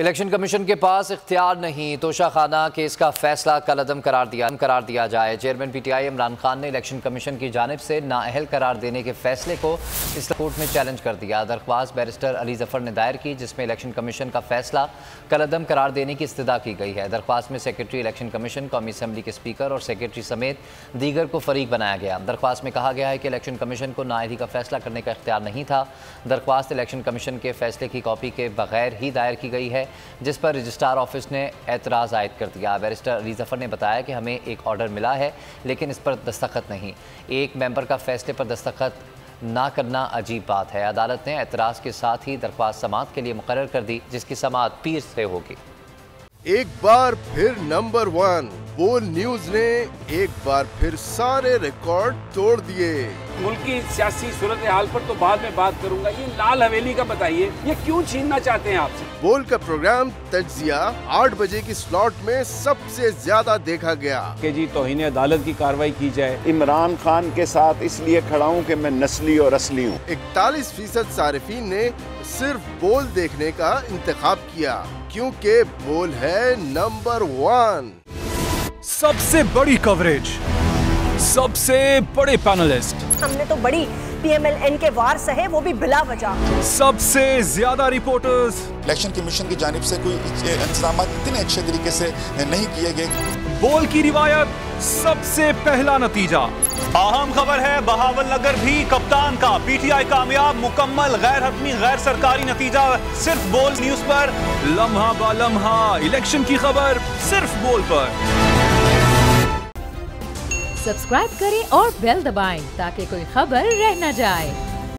Election commission के पास इख्तियार नहीं, तोशाखाना केस का फैसला कलअदम करार दिया जाए। चेयरमैन पीटीआई इमरान खान ने इलेक्शन कमीशन की जानिब से नाअहल करार देने के फैसले को इस्लामाबाद कोर्ट में चैलेंज कर दिया। दरख्वास्त बैरिस्टर अली जफर ने दायर की, जिसमें इलेक्शन कमीशन का फैसला कलअदम करार देने की इस्तदा की गई है। दरख्वास्त में सेक्रेटरी इलेक्शन कमीशन, कौमी असम्बली के स्पीकर और सेक्रेटरी समेत दीगर को फरीक बनाया गया। दरख्वास्त में कहा गया है कि इलेक्शन कमीशन को नाअहली का फैसला करने का इख्तियार नहीं था। दरख्वास्त इलेक्शन कमीशन के फैसले की कॉपी के बगैर ही दायर की गई है, जिस पर रजिस्ट्रार ऑफिस ने एतराज़ आयद कर दिया। बैरिस्टर अली जफर ने बताया कि हमें एक ऑर्डर मिला है, लेकिन इस पर दस्तखत नहीं। एक मेंबर का फैसले पर दस्तखत ना करना अजीब बात है। अदालत ने एतराज़ के साथ ही दरख्वास्त समाअत के लिए मुकर्रर कर दी, जिसकी समाअत पीर से होगी। एक बार फिर नंबर 1 बोल न्यूज ने एक बार फिर सारे रिकॉर्ड तोड़ दिए। मुल्क की सियासी सूरत हाल पर तो बाद में बात करूंगा, ये लाल हवेली का बताइए, ये क्यों छीनना चाहते हैं आपसे? बोल का प्रोग्राम तज्जिया 8 बजे की स्लॉट में सबसे ज्यादा देखा गया कि जी तौहीन अदालत की कार्रवाई की जाए। इमरान खान के साथ इसलिए खड़ा हूँ कि मैं नस्ली और असली हूँ। 41% सारिफीन ने सिर्फ बोल देखने का इंतखाब किया, क्योंकि बोल है नंबर 1। सबसे बड़ी कवरेज, सबसे बड़े पैनलिस्ट, हमने तो बड़ी PMLN के वार सहे, वो भी बिला वजह। सबसे ज्यादा रिपोर्टर्स। इलेक्शन कमीशन की जानिब से कोई इंतजाम इतने अच्छे तरीके से नहीं किए गए। बोल की रिवायत, सबसे पहला नतीजा। अहम खबर है बहावल नगर भी कप्तान का, PTI कामयाब, मुकम्मल गैर हतमी गैर सरकारी नतीजा सिर्फ बोल न्यूज पर। लम्हा बा लम्हा इलेक्शन की खबर सिर्फ बोल पर। सब्सक्राइब करें और बेल दबाएं ताकि कोई खबर रह न जाए।